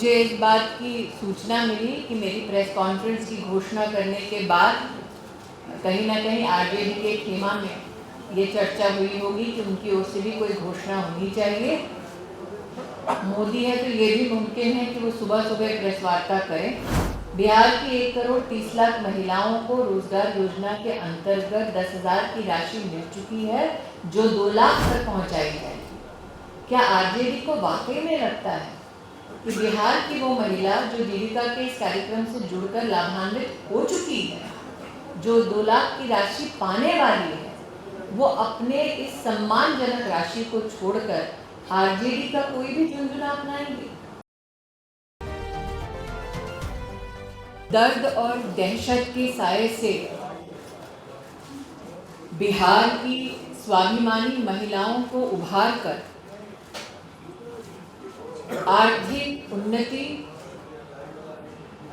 मुझे इस बात की सूचना मिली कि मेरी प्रेस कॉन्फ्रेंस की घोषणा करने के बाद कहीं ना कहीं आरजेडी के खेमा में ये चर्चा हुई होगी कि उनकी ओर से भी कोई घोषणा होनी चाहिए। मोदी है तो ये भी मुमकिन है कि वो सुबह सुबह प्रेस वार्ता करें। बिहार की 1 करोड़ 30 लाख महिलाओं को रोजगार योजना के अंतर्गत 10,000 की राशि मिल चुकी है, जो 2 लाख तक पहुंचाई जाएगी। क्या आरजेडी को वाकई में लगता है कि बिहार की वो महिला जो जीविका के इस कार्यक्रम से जुड़कर लाभान्वित हो चुकी है, जो 2 लाख की राशि पाने वाली है, वो अपने इस सम्मानजनक राशि को छोड़कर आरजेडी का कोई भी झुंझुना अपनाएंगे? दर्द और दहशत के साए से बिहार की स्वाभिमानी महिलाओं को उभार कर आर्थिक उन्नति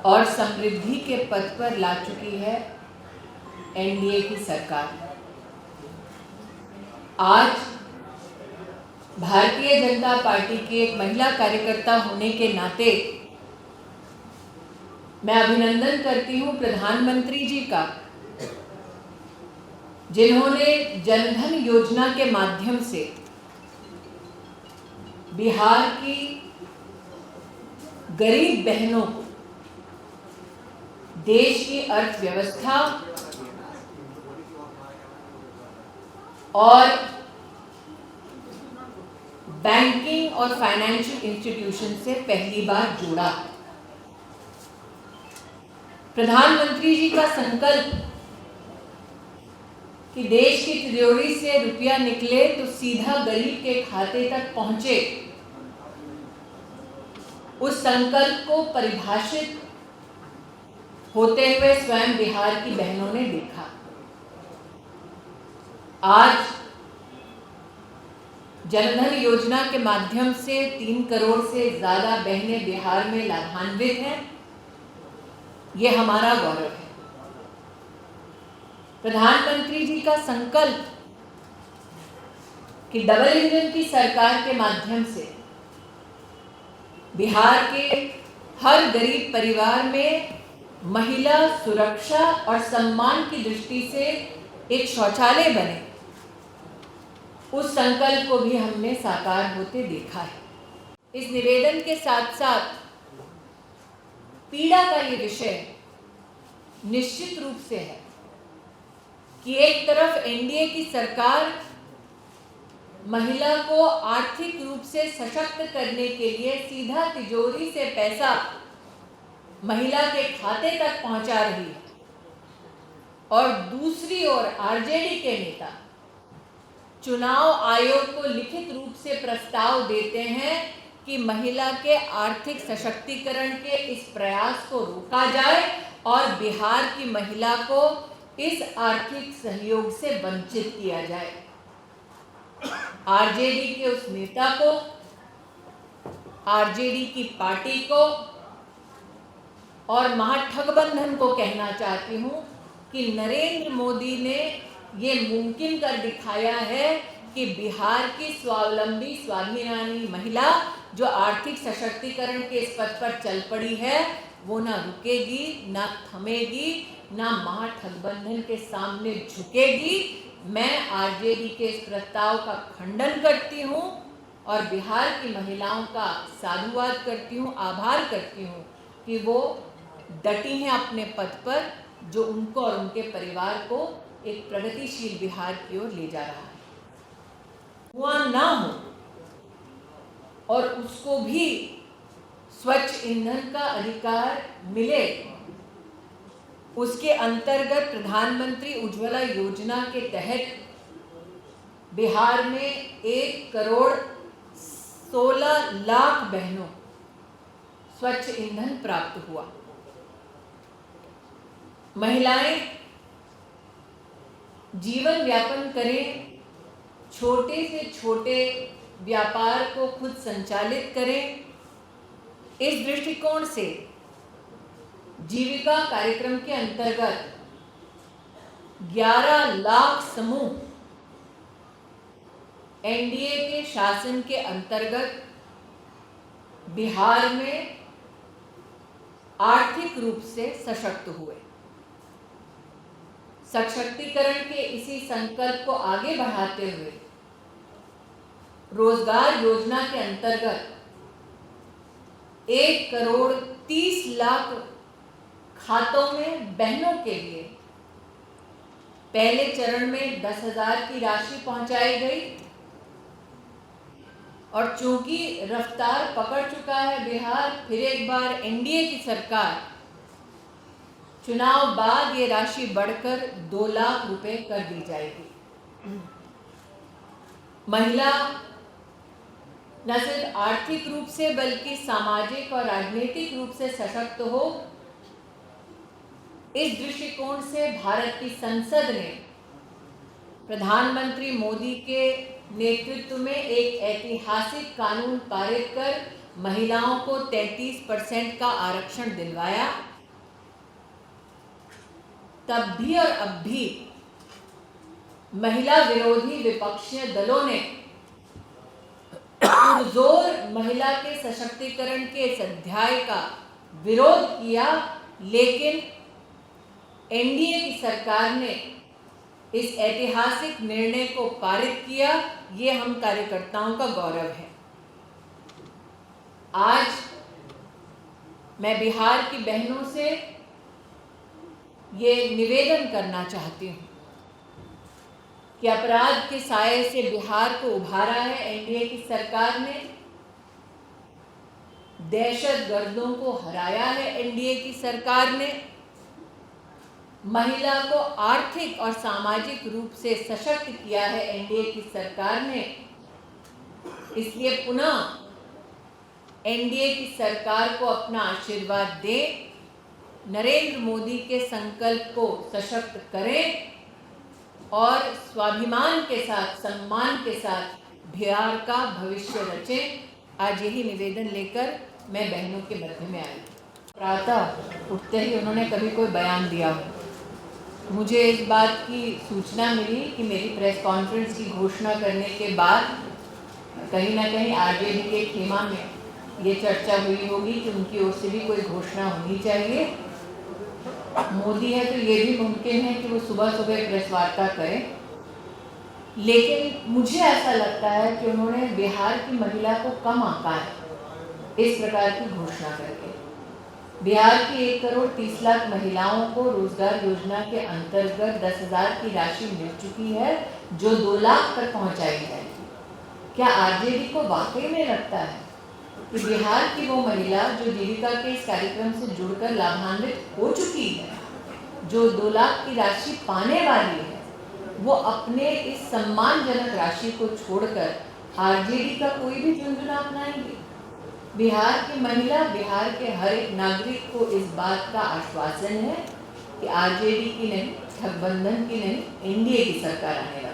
और समृद्धि के पथ पर ला चुकी है एनडीए की सरकार। आज भारतीय जनता पार्टी की एक महिला कार्यकर्ता होने के नाते मैं अभिनंदन करती हूं प्रधानमंत्री जी का, जिन्होंने जनधन योजना के माध्यम से बिहार की गरीब बहनों को देश की अर्थव्यवस्था और बैंकिंग और फाइनेंशियल इंस्टीट्यूशन से पहली बार जोड़ा। प्रधानमंत्री जी का संकल्प कि देश की तिजोरी से रुपया निकले तो सीधा गरीब के खाते तक पहुंचे, उस संकल्प को परिभाषित होते हुए स्वयं बिहार की बहनों ने देखा। आज जनधन योजना के माध्यम से 3 करोड़ से ज्यादा बहनें बिहार में लाभान्वित हैं। ये हमारा गौरव है। प्रधानमंत्री जी का संकल्प कि डबल इंजन की सरकार के माध्यम से बिहार के हर गरीब परिवार में महिला सुरक्षा और सम्मान की दृष्टि से एक शौचालय बने, उस संकल्प को भी हमने साकार होते देखा है। इस निवेदन के साथ साथ पीड़ा का ये विषय निश्चित रूप से है कि एक तरफ एनडीए की सरकार महिला को आर्थिक रूप से सशक्त करने के लिए सीधा तिजोरी से पैसा महिला के खाते तक पहुंचा रही है, और दूसरी ओर आरजेडी के नेता चुनाव आयोग को लिखित रूप से प्रस्ताव देते हैं कि महिला के आर्थिक सशक्तिकरण के इस प्रयास को रोका जाए और बिहार की महिला को इस आर्थिक सहयोग से वंचित किया जाए। आरजेडी के उस नेता को, आरजेडी की पार्टी को और महागठबंधन को कहना चाहती हूं कि नरेंद्र मोदी ने ये मुमकिन कर दिखाया है कि बिहार की स्वावलंबी स्वाभिमानी महिला जो आर्थिक सशक्तिकरण के इस पथ पर चल पड़ी है, वो ना रुकेगी, ना थमेगी, ना महागठबंधन के सामने झुकेगी। मैं आरजेडी के इस प्रस्ताव का खंडन करती हूँ और बिहार की महिलाओं का साधुवाद करती हूँ, आभार करती हूँ कि वो डटी हैं अपने पद पर, जो उनको और उनके परिवार को एक प्रगतिशील बिहार की ओर ले जा रहा है। धुआं ना हो और उसको भी स्वच्छ ईंधन का अधिकार मिले, उसके अंतर्गत प्रधानमंत्री उज्ज्वला योजना के तहत बिहार में 1 करोड़ 16 लाख बहनों स्वच्छ ईंधन प्राप्त हुआ। महिलाएं जीवन यापन करें, छोटे से छोटे व्यापार को खुद संचालित करें, इस दृष्टिकोण से जीविका कार्यक्रम के अंतर्गत 11 लाख समूह एनडीए के शासन के अंतर्गत बिहार में आर्थिक रूप से सशक्त हुए। सशक्तिकरण के इसी संकल्प को आगे बढ़ाते हुए रोजगार योजना के अंतर्गत 1,30,00,000 खातों में बहनों के लिए पहले चरण में 10,000 की राशि पहुंचाई गई और चूंकि रफ्तार पकड़ चुका है बिहार, फिर एक बार एनडीए की सरकार, चुनाव बाद ये राशि बढ़कर 2 लाख रुपए कर दी जाएगी। महिला न सिर्फ आर्थिक रूप से बल्कि सामाजिक और राजनीतिक रूप से सशक्त हो, इस दृष्टिकोण से भारत की संसद ने प्रधानमंत्री मोदी के नेतृत्व में एक ऐतिहासिक कानून पारित कर महिलाओं को 33% का आरक्षण दिलवाया। तब भी और अब भी महिला विरोधी विपक्षी दलों ने पुरजोर महिला के सशक्तिकरण के इस अध्याय का विरोध किया, लेकिन एनडीए की सरकार ने इस ऐतिहासिक निर्णय को पारित किया। ये हम कार्यकर्ताओं का गौरव है। आज मैं बिहार की बहनों से ये निवेदन करना चाहती हूँ कि अपराध के साये से बिहार को उभारा है एनडीए की सरकार ने, दहशतगर्दों को हराया है एनडीए की सरकार ने, महिला को आर्थिक और सामाजिक रूप से सशक्त किया है एनडीए की सरकार ने। इसलिए पुनः एनडीए की सरकार को अपना आशीर्वाद दें, नरेंद्र मोदी के संकल्प को सशक्त करें और स्वाभिमान के साथ, सम्मान के साथ बिहार का भविष्य रचें। आज यही निवेदन लेकर मैं बहनों के मध्य में आई। प्रातः उठते ही उन्होंने कभी कोई बयान दिया हो, मुझे इस बात की सूचना मिली कि मेरी प्रेस कॉन्फ्रेंस की घोषणा करने के बाद कहीं ना कहीं आरजेडी के खेमा में ये चर्चा हुई होगी कि उनकी ओर से भी कोई घोषणा होनी चाहिए। मोदी है तो ये भी मुमकिन है कि वो सुबह सुबह प्रेस वार्ता करें, लेकिन मुझे ऐसा लगता है कि उन्होंने बिहार की महिला को कम आंका है इस प्रकार की घोषणा करके। बिहार की 1,30,00,000 महिलाओं को रोजगार योजना के अंतर्गत 10,000 की राशि मिल चुकी है, जो 2 लाख तक पहुंचाई जाएगी। क्या आरजेडी को वाकई में लगता है कि बिहार की वो महिला जो जीविका के इस कार्यक्रम से जुड़कर लाभान्वित हो चुकी है, जो 2 लाख की राशि पाने वाली है, वो अपने इस सम्मानजनक राशि को छोड़कर आरजेडी का कोई भी झुंझुना अपनाएंगे? बिहार की महिला, बिहार के हर एक नागरिक को इस बात का आश्वासन है कि आरजेडी की नहीं, गठबंधन की नहीं, एनडीए की सरकार आने वाली है।